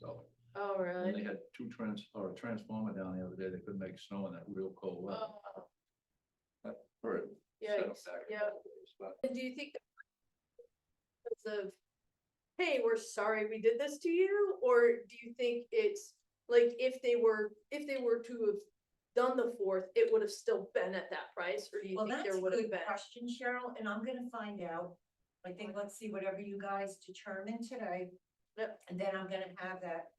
so. Oh, And really? they had a transformer down the other day, they couldn't make snow in that real cold weather. Oh, That hurt. yeah, Set 'em back a yeah. couple days, but And do you think because of, hey, we're sorry we did this to you, or do you think it's like if they were to have done the fourth, it would have still been at that price, or do you Well, think that's there a would have good been? question, Cheryl, and I'm gonna find out. I think, let's see whatever you guys determine today. Yep. And then I'm gonna have that,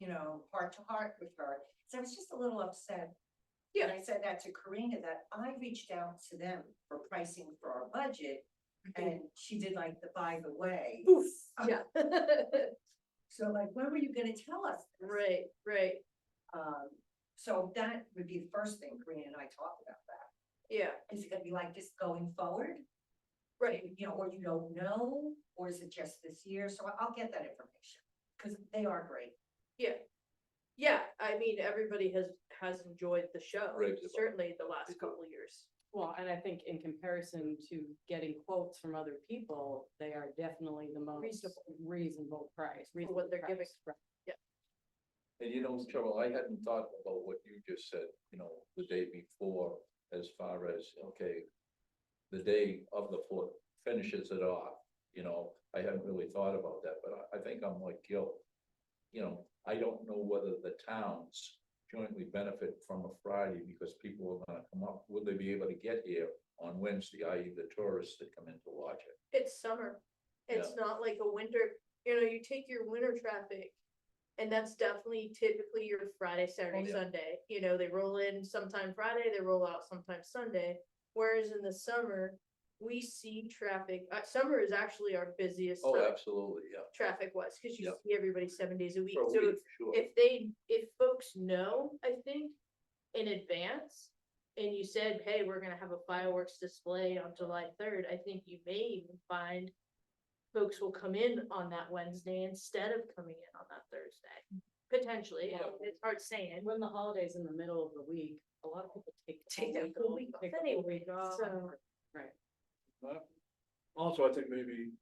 heart to heart with her. So I was just a little upset. Yeah. And I said that to Karina, that I reached out to them for pricing for our budget, and she did like the by the way. Oof, yeah. So like, when were you gonna tell us this? Right, right, So that would be the first thing Karina and I talked about that. yeah, Is it gonna be like this going forward? right. Or you don't know, or is it just this year? So I'll get that information, because they are great. Yeah, I mean, everybody has enjoyed the show, Right. certainly the last couple of years. Well, and I think in comparison to getting quotes from other people, they are definitely the most reasonable price. For what they're giving. Right. And Cheryl, I hadn't thought about what you just said, the day before, as far as, okay, the day of the fourth finishes it off, I hadn't really thought about that, but I think I'm like Gil. I don't know whether the towns jointly benefit from a Friday because people are gonna come up. Would they be able to get here on Wednesday, i.e. the tourists that come in to watch it? It's summer. It's not like a winter, you take your winter traffic. And that's definitely typically your Friday, Saturday, yeah. Sunday. They roll in sometime Friday, they roll out sometime Sunday. Whereas in the summer, we see traffic, summer is actually our busiest Oh, time absolutely, yeah. traffic wise, because you Yep. see everybody 7 days a week. For a So week, sure. if folks know, I think, in advance, and you said, hey, we're gonna have a fireworks display on July 3rd, I think you may even find folks will come in on that Wednesday instead of coming in on that Thursday. Potentially, Yeah. it's hard saying. When the holiday's in the middle of the week, a lot of people Take that full week off take the whole anyway, week off. so- Right. Also, I think maybe,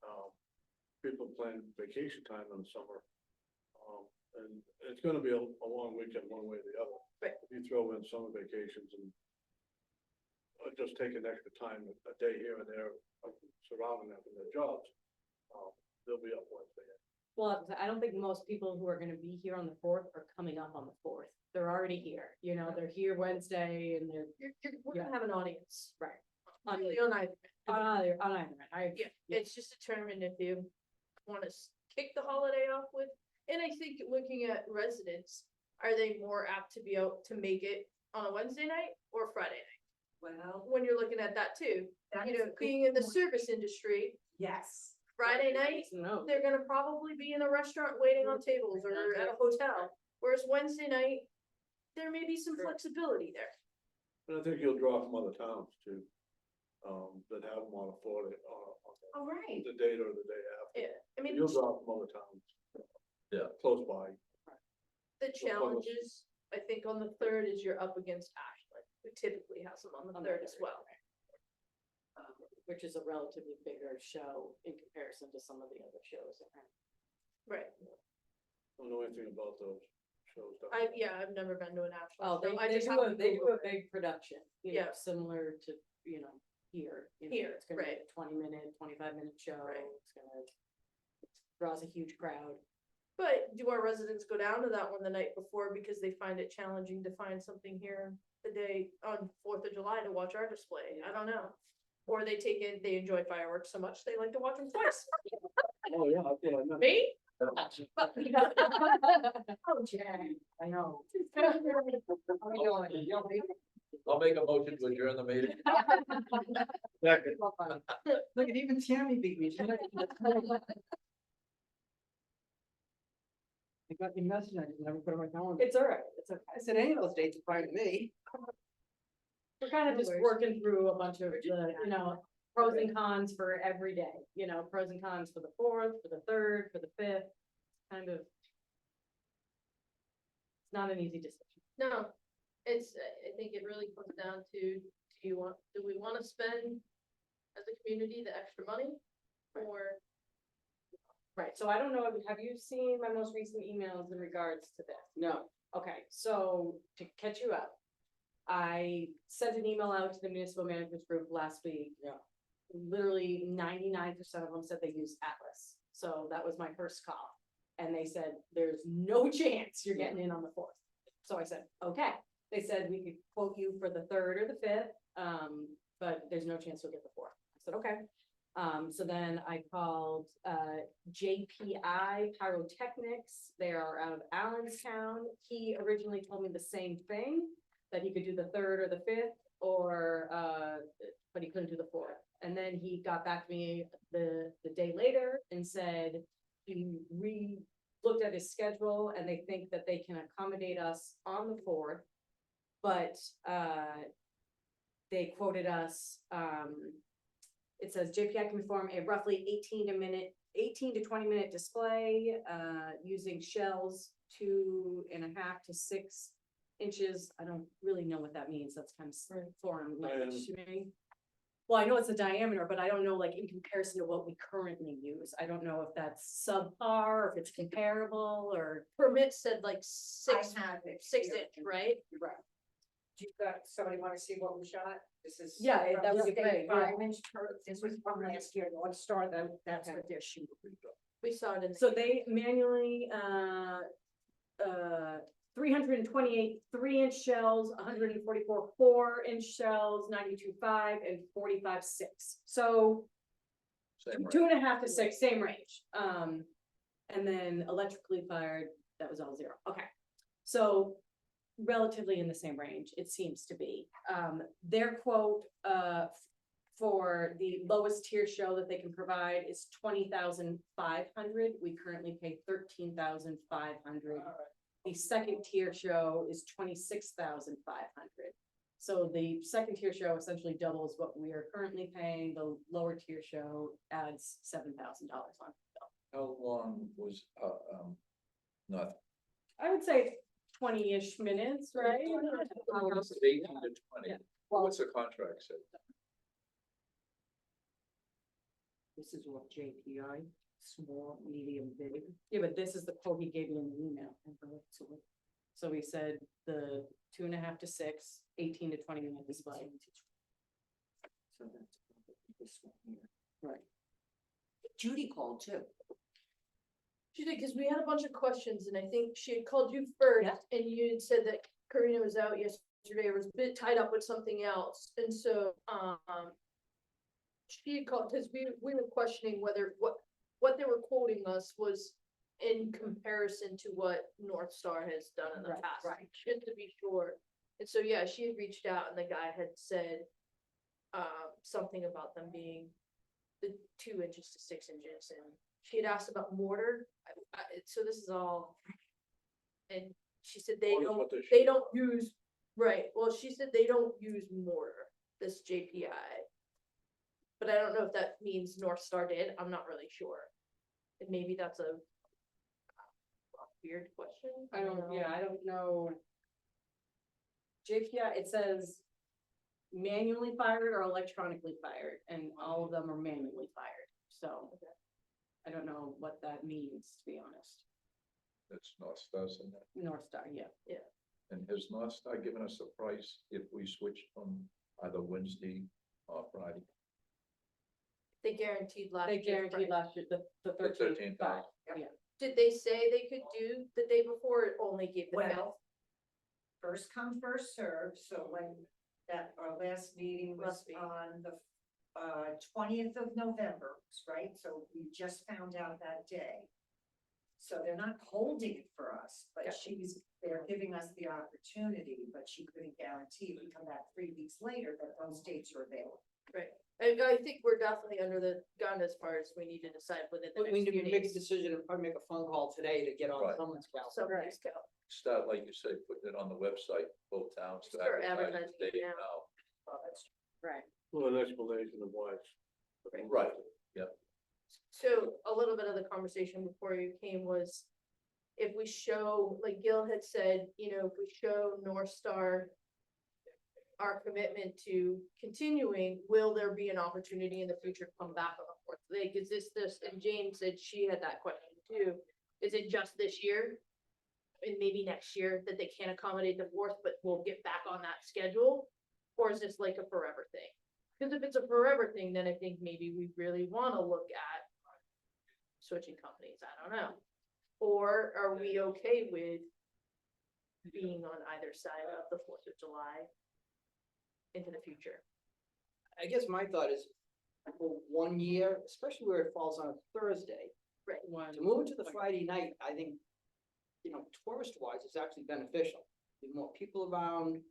people plan vacation time in the summer. And it's gonna be a long weekend, one way or the other. Right. If you throw in summer vacations and just take an extra time, a day here and there, surrounding them in their jobs, they'll be up Wednesday. Well, I don't think most people who are gonna be here on the fourth are coming up on the fourth. They're already here, they're here Wednesday and they're, We're gonna have an audience. right. Really on either. On either end. Yeah, it's just determined if you wanna kick the holiday off with, and I think looking at residents, are they more apt to be able to make it on a Wednesday night or Friday night? Well, When you're looking at that too, that is a good being in the point. service industry, Yes. Friday night, No. they're gonna probably be in a restaurant waiting on tables or at a hotel. Whereas Wednesday night, there may be some Sure. flexibility there. And I think you'll draw from other towns too, that have them on a Florida, on All right. the date or the day after. Yeah, I mean, You'll draw from other towns. Yeah. Close by. the challenges, I think on the third is you're up against Ashland, who typically has them on the third as well. Which is a relatively bigger show in comparison to some of the other shows. Right. Don't know anything about those shows. I've never been to an Ashland. Oh, show. I they just do happen a, to they do Google a it. big production, Yeah. similar to, here. Here, It's gonna be right. a 20-minute, 25-minute show. Right. It's gonna, draws a huge crowd. But do our residents go down to that one the night before because they find it challenging to find something here the day on 4th of July to watch our display? I don't know. Or they enjoy fireworks so much, they like to watch them twice. Oh, yeah, I know. Me? Oh, Jen, I know. I'll make a motion to adjourn the meeting. Second. Look at even Tammy beat me. I got your message, I just never put it on my calendar. It's all right, it's okay. I said any of those dates are fine to me. We're kind of No just worries. working through a bunch of the, pros and cons for every day, pros and cons for the fourth, for the third, for the fifth, kind of. It's not an easy decision. No, I think it really comes down to, do we wanna spend as a community the extra money? Or Right, so I don't know, have you seen my most recent emails in regards to this? No, Okay, so to catch you up, I sent an email out to the municipal management group last week. Yeah. Literally 99% of them said they use Atlas, so that was my first call. And they said, there's no chance you're getting in on the fourth. So I said, okay, they said we could quote you for the third or the fifth, but there's no chance you'll get the fourth. I said, okay. So then I called, JPI Pyrotechnics, they are out of Allenstown. He originally told me the same thing, that he could do the third or the fifth, or, but he couldn't do the fourth. And then he got back to me the day later and said he looked at his schedule and they think that they can accommodate us on the fourth. But, they quoted us, it says JPI can perform a roughly 18 to 20 minute display, using shells 2.5 to 6 inches. I don't really know what that means. That's kind of foreign language to me. Well, I know it's a diameter, but I don't know, like, in comparison to what we currently use. I don't know if that's subpar, or if it's comparable, or. Permit said like six, I have it 6 here. inch, right? Right. Do you got, somebody wanna see what we shot? This is. Yeah, that would be State great, yeah. 5-inch this was from last year, North Star, that's what they're shooting. We saw it in. So they manually, 328 3-inch shells, 144 4-inch shells, 92 5, and 45 6. So Same rate. 2.5 to 6, same range. And then electrically fired, that was all 0. Okay. So relatively in the same range, it seems to be. Their quote, for the lowest tier show that they can provide is 20,500. We currently pay 13,500. The second tier show is 26,500. So the second tier show essentially doubles what we are currently paying. The lower tier show adds $7,000 on. How long was, not, I would say 20-ish minutes, right? it's 18 to 20, Yeah. what's the contract say? this is what JPI, small, medium, big. Yeah, but this is the quote he gave me in the email. So he said the 2.5 to 6, 18 to 20 minute display. So that's this one here. Right. Judy called too. She did, because we had a bunch of questions, and I think she had called you first, Yeah. and you had said that Karina was out yesterday, or was a bit tied up with something else, and so, she had called, because we were questioning whether, what they were quoting us was in comparison to what North Star has done in the Right, past. right. Just to be sure, and so, yeah, she had reached out, and the guy had said, something about them being the 2 inches to 6 inches, and she had asked about mortar, so this is all. And she said they What is don't, what they they shoot? don't use, right, well, she said they don't use mortar, this JPI. But I don't know if that means North Star did, I'm not really sure. And maybe that's a weird question. I don't know. JPI, it says manually fired or electronically fired, and all of them are manually fired, so. I don't know what that means, to be honest. That's North Star, isn't it? North Star, yeah. And has North Star given us a price if we switch from either Wednesday or Friday? They guaranteed last They year's guaranteed price. last year, the The 13,500, 13,000. yeah. Did they say they could do the day before, it only gave the fifth? Well, first come, first served, so when our last meeting was Must be. on the 20th of November, right? So we just found out that day. So they're not holding it for us, but they're giving us the opportunity, but she couldn't guarantee if we come back 3 weeks later that those dates are available. Right, I think we're definitely under the gun as far as we need to decide within the We next need few to make a days. decision and probably make a phone call today to get on Right. someone's calendar. Somebody's go. Start, like you said, putting it on the website, both towns to Start advertise advertising the it date now. now. Right. Well, an explanation of why it's. Right, So a little bit of the conversation before you came was, if we show, like Gil had said, if we show North Star our commitment to continuing, will there be an opportunity in the future to come back on the fourth? Like, is this, and Jane said she had that question too. Is it just this year? And maybe next year that they can't accommodate the fourth, but we'll get back on that schedule? Or is this like a forever thing? Because if it's a forever thing, then I think maybe we really wanna look at switching companies, I don't know. Or are we okay with being on either side of the Fourth of July into the future? I guess my thought is, for 1 year, especially where it falls on a Thursday, Right. to move it to the Friday night, I think, tourist wise, it's actually beneficial. There's more people around,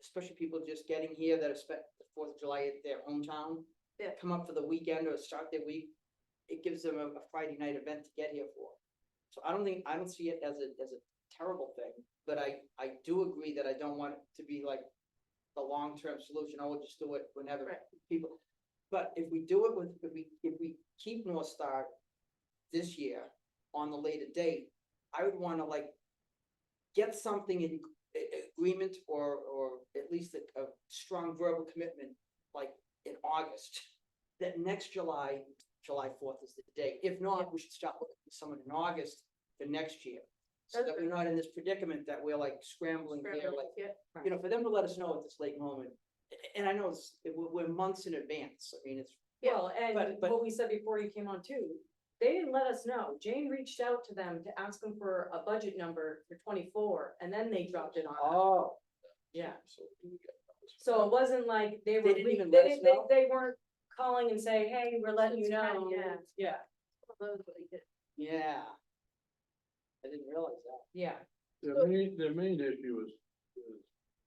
especially people just getting here that have spent the 4th of July at their hometown. Yeah. Come up for the weekend or start their week, it gives them a Friday night event to get here for. So I don't see it as a terrible thing, but I do agree that I don't want it to be like the long-term solution. I will just do it whenever Right. people. But if we do it with, if we keep North Star this year on the later date, I would wanna get something in agreement or at least a strong verbal commitment, like in August, that next July 4th is the date. If not, we should start looking for someone in August for next year. So that we're not in this predicament that we're scrambling here, Yeah. for them to let us know at this late moment. And I know we're months in advance. I mean, it's, Well, and but- what we said before you came on too, they didn't let us know. Jane reached out to them to ask them for a budget number for 24, and then they dropped it on us. oh, Yeah. So do we get numbers? So it wasn't like they were, didn't even they let us didn't, know? they weren't calling and say, hey, we're letting you It's kinda- know. yeah. Yeah, yeah. I didn't realize that. yeah, Their main issue is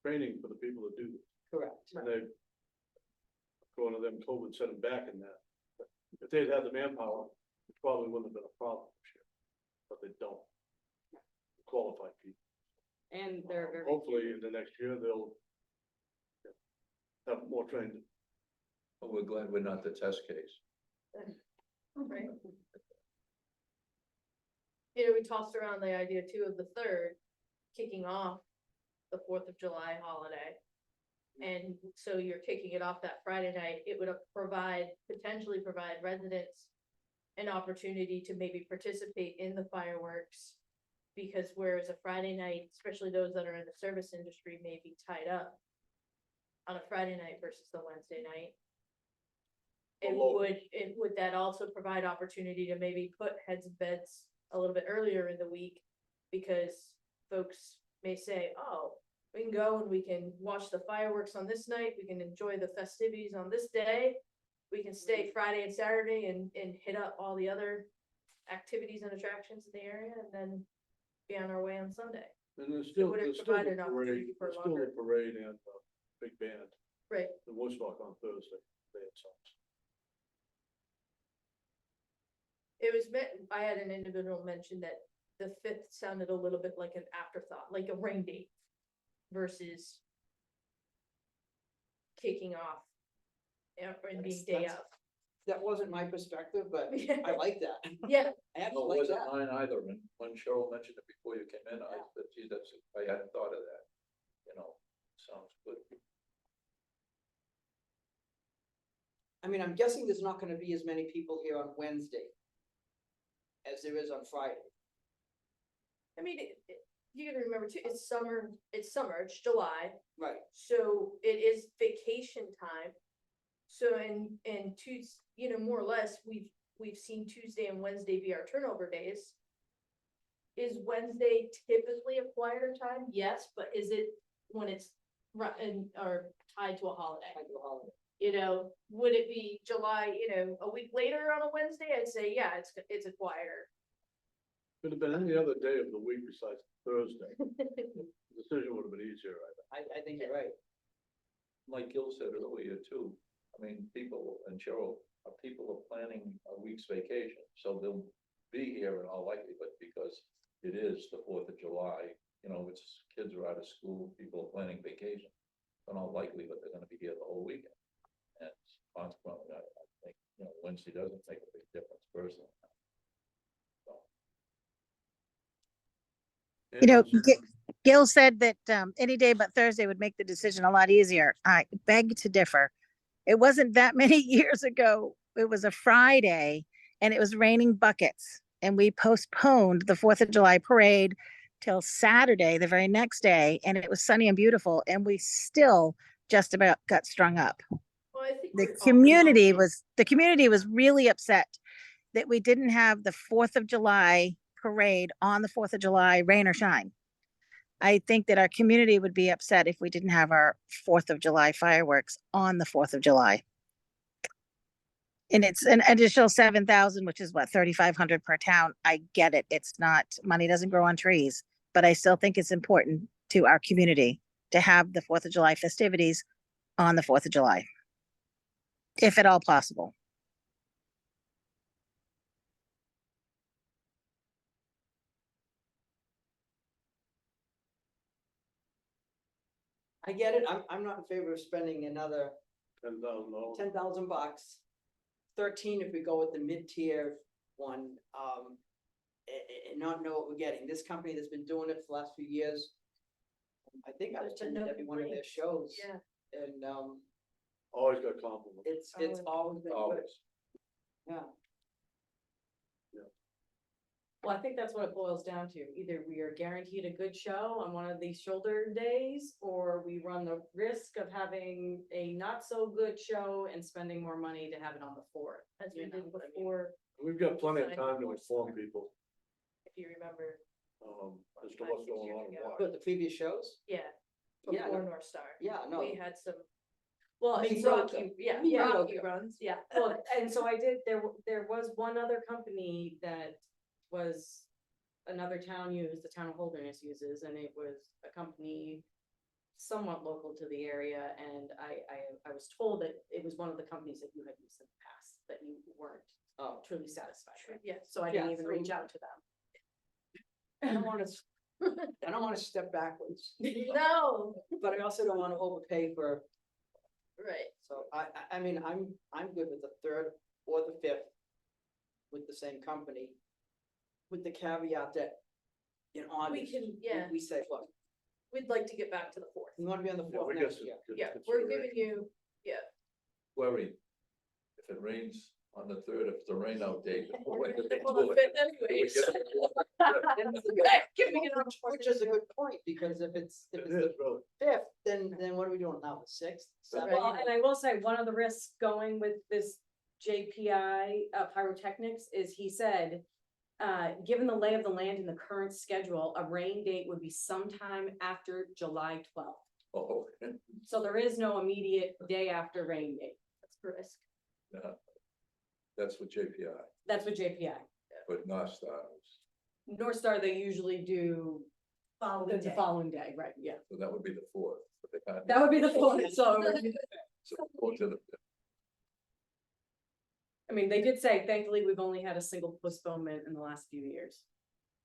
training for the people that do this. Correct. And they, going to them, COVID set them back in that. If they'd had the manpower, it probably wouldn't have been a problem this year, but they don't. Qualified people. and they're very. Hopefully, in the next year, they'll have more training. But we're glad we're not the test case. Right. We tossed around the idea too of the third, kicking off the Fourth of July holiday. And so you're kicking it off that Friday night, it would potentially provide residents an opportunity to maybe participate in the fireworks. Because whereas a Friday night, especially those that are in the service industry, may be tied up on a Friday night versus the Wednesday night. Would that also provide opportunity to maybe put heads in beds a little bit earlier in the week? Because folks may say, oh, we can go and we can watch the fireworks on this night, we can enjoy the festivities on this day. We can stay Friday and Saturday and hit up all the other activities and attractions in the area and then be on our way on Sunday. And there's still, would it there's still provide the an opportunity parade, for there's still longer- the parade and big band Right. in Woodstock on Thursday. They had songs. It was I had an individual mention that the 5th sounded a little bit like an afterthought, like a rain date versus kicking off and being day That's- of. That wasn't my perspective, but Yeah. I like that. Yeah, I No, actually it like wasn't that. mine either, and when Cheryl mentioned it before you came in, I said, gee, I hadn't thought of that, sounds good. I mean, I'm guessing there's not gonna be as many people here on Wednesday as there is on Friday. I mean, you gotta remember too, it's summer, it's July, Right. so it is vacation time. So and more or less, we've seen Tuesday and Wednesday be our turnover days. Is Wednesday typically a quieter time? Yes, but is it when it's or tied to a holiday? I do a holiday. Would it be July, a week later on a Wednesday? I'd say, yeah, it's a quieter. Could have been any other day of the week besides Thursday. The decision would have been easier, I think. I think you're right. Like Gil said earlier too, I mean, people, and Cheryl, people are planning a week's vacation, so they'll be here in all likelihood because it is the 4th of July, it's kids are out of school, people are planning vacation. In all likelihood, they're gonna be here the whole weekend. And consequently, I think, Wednesday doesn't make a big difference personally. So. You know, Anyways, Gil said that any day but Thursday would make the decision a lot easier. I beg to differ. It wasn't that many years ago. It was a Friday and it was raining buckets. And we postponed the 4th of July parade till Saturday, the very next day. And it was sunny and beautiful. And we still just about got strung up. Well, I think The we're all community was really upset that we didn't have the 4th of July parade on the 4th of July, rain or shine. I think that our community would be upset if we didn't have our 4th of July fireworks on the 4th of July. And it's an additional 7,000, which is what, 3,500 per town. I get it. It's not, money doesn't grow on trees, but I still think it's important to our community to have the 4th of July festivities on the 4th of July, if at all possible. I get it, I'm not in favor of spending another $10,000. $10,000. 13 if we go with the mid-tier one, and not know what we're getting. This company that's been doing it for the last few years, I think I've Just to attended know every the one of their range. shows. Yeah. And, Always got compliments. it's always been good, Always. yeah. Well, I think that's what it boils down to. Either we are guaranteed a good show on one of these shoulder days, or we run the risk of having a not so good show and spending more money to have it on the 4th. As we you did know what I mean? before, We've got plenty of Sign time to more inform stuff. people, if you remember, as to 5, what's 6 going years on and ago. why. But the previous shows, yeah, Yeah, before no. North Star. yeah, no. We had some Well, Me it's too. rocky, yeah, Me yeah, too. rocky runs. yeah. Well, and so I did, there was one other company that was another town used, the town of Holderness uses, and it was a company somewhat local to the area, and I was told that it was one of the companies that you had used in the past, that you weren't truly satisfied with. Yes. So I didn't Yeah, even so- reach out to them. I don't wanna, I don't wanna step backwards, No, but I also don't wanna overpay for, right. so I mean, I'm good with the 3rd or the 5th with the same company, with the caveat that in August, can, yeah. we say, look, We'd like to get back to the 4th. we wanna be on the Yeah, 4th we get next some year. good Yeah, we're giving consideration. you, Worried. If it rains on the 3rd, if it's a rain out day. when do they well, do the it? 5th Do we anyways. get it? And it's the- Giving it up. Which is a good point, because if it's It the is, really. 5th, then what are we doing now, the 6th, 7th? Well, and I will say, one of the risks going with this JPI pyrotechnics is he said, given the lay of the land and the current schedule, a rain date would be sometime after July 12th. Oh, So there is no immediate day after rain date. That's a risk. yeah. That's what JPI, That's what JPI. but North Star was, North Star, they usually do Following the day. following day, right? Yeah. so that would be the 4th. But they can't. That would be the fourth, so. So go to the, I mean, they did say, thankfully, we've only had a single postponement in the last few years.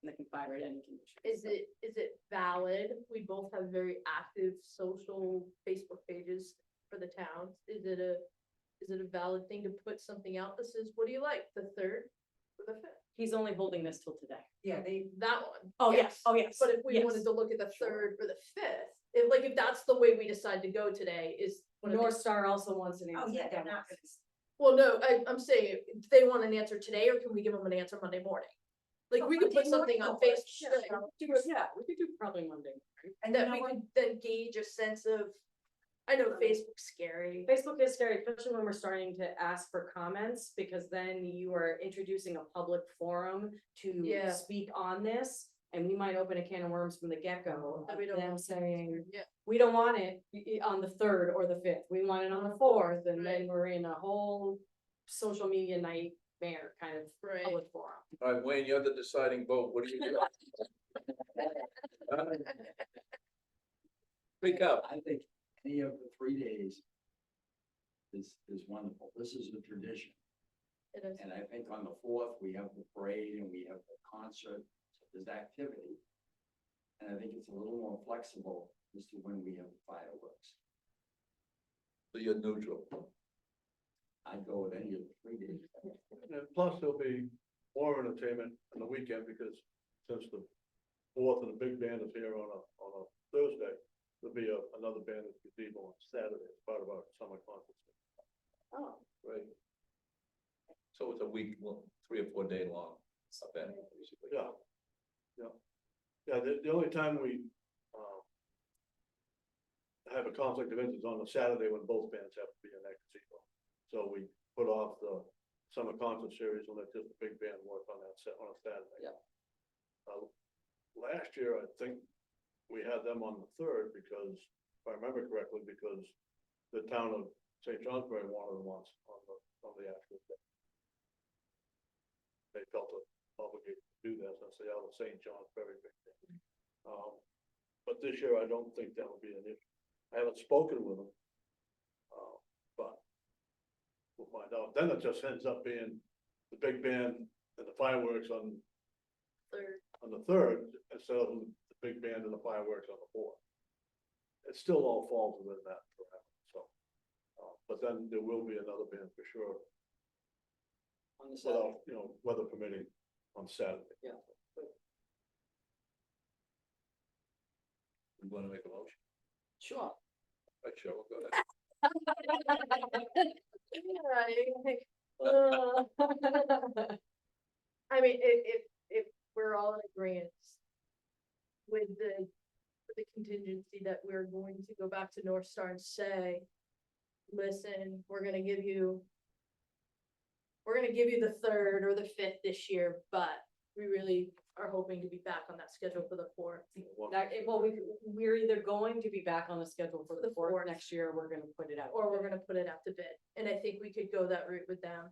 And they can fire at any condition. Is it valid? We both have very active social Facebook pages for the towns. Is it a valid thing to put something out that says, what do you like, the 3rd or the 5th? He's only holding this till today. Yeah, they, That one. Oh, yes, oh, yes. But if we yes. wanted to look at the Sure. 3rd or the 5th, if that's the way we decide to go today, is. what are they- North Star also wants an answer. oh yeah, they're not gonna. Well, no, I'm saying, if they want an answer today, or can we give them an answer Monday morning? Like, Oh, we could put Monday something morning on will work, Facebook, sure. Yeah, we could do probably Monday. And that we could then gauge a sense of, I know Facebook's scary. Facebook is scary, especially when we're starting to ask for comments, because then you are introducing a public forum to Yeah. speak on this. And we might open a can of worms from the get-go That of we don't them want. saying, Yeah, we don't want it on the 3rd or the 5th, we want it on the 4th, and Right. then we're in a whole social media nightmare kind of right. public forum. all right, Wayne, you're the deciding vote. What do you do? Speak up. I think any of the 3 days is wonderful. This is a tradition. It is. And I think on the 4th, we have the parade and we have the concert, so there's activity. And I think it's a little more flexible as to when we have fireworks. So you're neutral. I'd go with any of the 3 days. And plus there'll be more entertainment on the weekend because since the fourth and the big band is here on a Thursday, there'll be another band at the gazebo on Saturday as part of our summer concert. Oh, Right. So it's a week, well, 3 or 4 day long event, basically. Yeah. Yeah, the only time we, have a conflict of interest on a Saturday when both bands have to be in that gazebo. So we put off the summer concert series and let just the big band work on that set on a Saturday. Yeah. Last year, I think we had them on the third because, if I remember correctly, because the town of St. Johnsbury wanted them on the actual day. They felt obligated to do that since they are the St. Johnsbury big band. But this year, I don't think that will be an issue. I haven't spoken with them. But we'll find out. Then it just ends up being the big band and the fireworks on the third, instead of the big band and the fireworks on the fourth. It still all falls within that parameter, so. But then there will be another band for sure, On the Saturday. without, weather permitting on Saturday. Yeah. We wanna make a motion? Sure. Right, sure, we'll go ahead. I mean, if we're all in agreement with the contingency that we're going to go back to North Star and say, listen, we're gonna give you the third or the fifth this year, but we really are hoping to be back on that schedule for the fourth. we're either going to be back on the schedule for the The fourth fourth. next year, or we're gonna put it out. Or we're gonna put it out to bid, and I think we could go that route with them.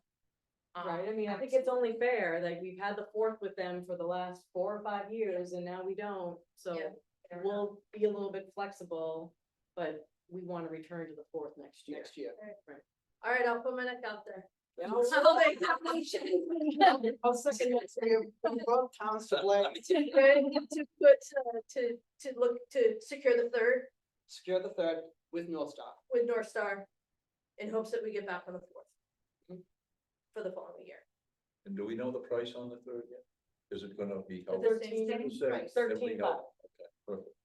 Right, I mean, I think it's only fair, like, we've had the fourth with them for the last 4 or 5 years, and now we don't, so Yeah, fair enough. we'll be a little bit flexible, but we wanna return to the fourth next year. Next year. All right, I'll put my neck out there. Yeah. I'll make that motion. I'll second that for you. Both towns to blame. To put, to look, to secure the third Secure the third with North Star. with North Star in hopes that we get back on the fourth. Mhm. For the following year. And do we know the price on the third yet? Is it gonna be? The held? 13, Who said it? 13, Everybody held? Okay, perfect.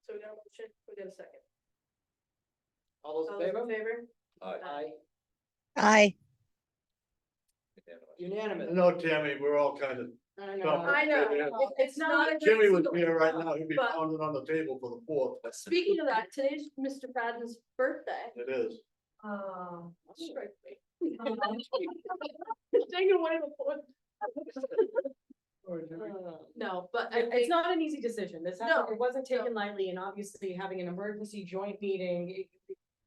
So we got a motion, we got a second. All All those those in favor? in favor? Aye. Aye. Aye. Unanimous. Unanimous. No, Tammy, we're all kind of, I know. Come. I know, it's not. a great Jimmy was feeling, here right now, he'd be but- pounding on the table for the fourth. Speaking of that, today's Mr. Fadden's birthday. It is. Strike me. Take away the fourth. No, but I It's think, not an easy decision, this, No, it wasn't taken lightly, and obviously having an emergency joint meeting, it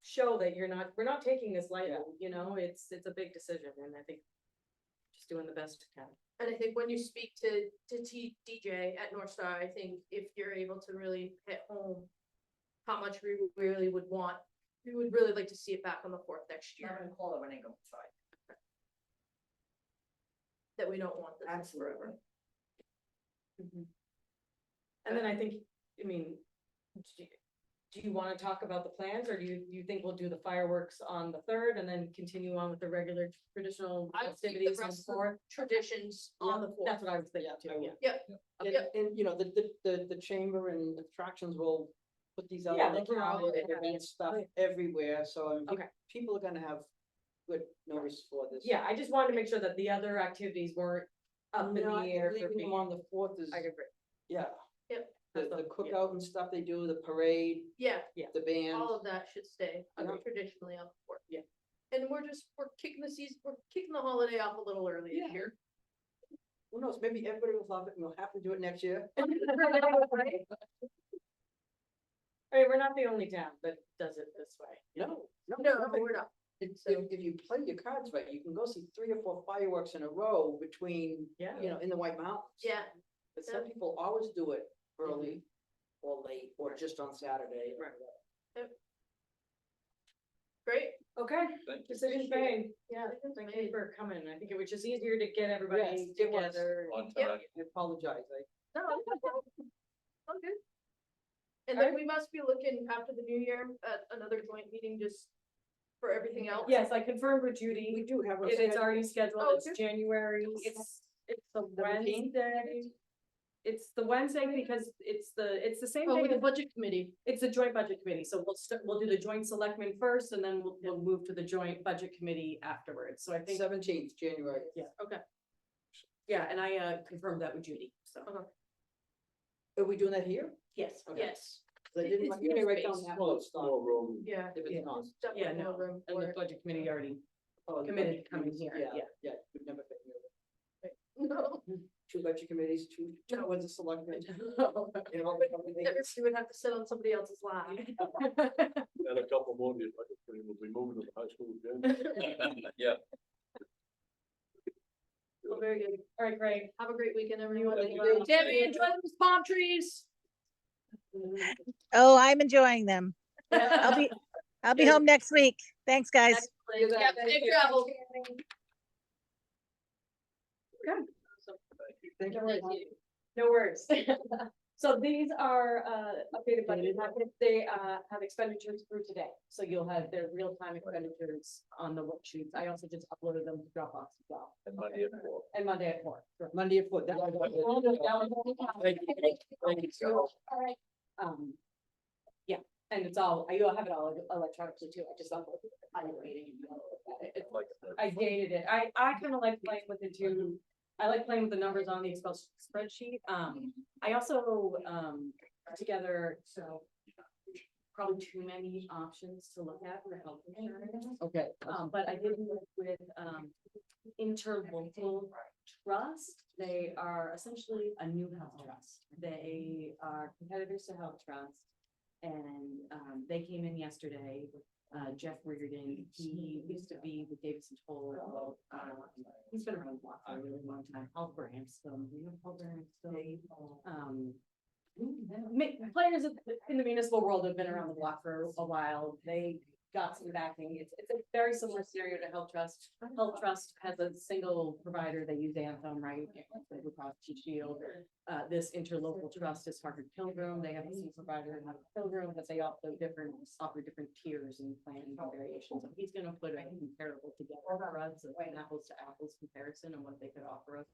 show that we're not taking this lightly, it's a big decision, and I think just doing the best we can. and I think when you speak to DJ at North Star, I think if you're able to really hit home how much we really would want, we would really like to see it back on the fourth next year, Never call it when I go inside. that we don't want this Absolutely. forever. And then I think, I mean, do you wanna talk about the plans, or do you think we'll do the fireworks on the third and then continue on with the regular traditional I would keep the festivities on the rest of the fourth? traditions on the fourth. That's what I was thinking too, I yeah. would. And, the chamber and attractions will put these out, Yeah, on the they'll put all calendar, of it, event stuff yeah. everywhere, so I mean, Okay. people are gonna have good notice for this. Yeah, I just wanted to make sure that the other activities weren't up in the Not air for leaving them me. on the fourth is, I agree. yeah. Yep. The That's cookout and stuff they do, the parade, Yeah, the band. all of that should stay Okay. traditionally on the fourth. Yeah. And we're kicking we're kicking the holiday off a little early Yeah. this year. Who knows, maybe everybody will love it and we'll have to do it next year. Right? I mean, we're not the only town that does it this way. No, No, we're not. If you play your cards right, you can go see 3 or 4 fireworks in a row between, Yeah. in the White Mountains. Yeah, But some people always do it early or late or just on Saturday. Right. great. Okay, Thank you. decision's made. Yeah, Decision's thank made. you for coming. I think it was just easier to get everybody Yes, it was. together. On Yep. time. I apologize, No, all good. And then we must be looking after the new year at another joint meeting just for everything else. Yes, I confirmed with we Judy. do have. a It's already scheduled. Oh, It's okay. January. It's a 17th? Wednesday. It's the Wednesday because it's the same Oh, thing, with the budget committee. it's a joint budget committee, so we'll do the joint selectmen first, and then we'll move to the joint budget committee afterwards, so I think. 17th, January. Yeah, Okay. yeah, and I confirmed that with Judy, so. Are we doing that here? Yes. Okay. Yes, 'Cause I didn't, It's you may write down space. that Well, one it's stuff. more room. yeah. If it's Yeah. not. There's Yeah, definitely no, more room and for the it. budget committee already Oh, the committed budget to coming committees, here, yeah. Yeah, would never fit here. No. 2 budget committees, 2, was a selectmen. You know, everything. Everybody would have to sit on somebody else's lap. And a couple more, the budget committee will be moving to the high school again. Yeah. Well, very good. All right, great. Have a great weekend, everyone. Thank you. Tammy, enjoy those palm trees. Oh, I'm enjoying them. I'll be home next week. Thanks, guys. Excellent. Yeah, safe travel. Thank you. Thank you. No worries. So these are updated budget packets. They have expenditures through today. So you'll have their real-time expenditures on the worksheets. I also just uploaded them to Dropbox as well. And Monday at 4. And Monday at 4. Monday at 4. Thank you. Thank you, Carol. Um, yeah, and it's all, you'll have it all electronically too. I just uploaded it. I'm waiting. Like I dated it. I kind of like playing with it too. I like playing with the numbers on the Excel spreadsheet. I also, put together, so probably too many options to look at for health insurance. Okay. But I did work with, interlocal trust. They are essentially a new health trust. They are competitors to Health Trust. And, they came in yesterday. Jeff Reardon, he used to be with Davidson Toll. He's been around the block for a really long time. Health Branston, you know, Health Branston. Players in the municipal world have been around the block for a while. They got some backing. It's a very similar scenario to Health Trust. Health Trust has a single provider. They use Anthem, right? Blue Cross Blue Shield. This interlocal trust is Harvard Pilgrim. They have a single provider in Harvard Pilgrim, but they also offer different tiers and plans and variations. And he's gonna put a comparable together for us, an apples to apples comparison on what they could offer us.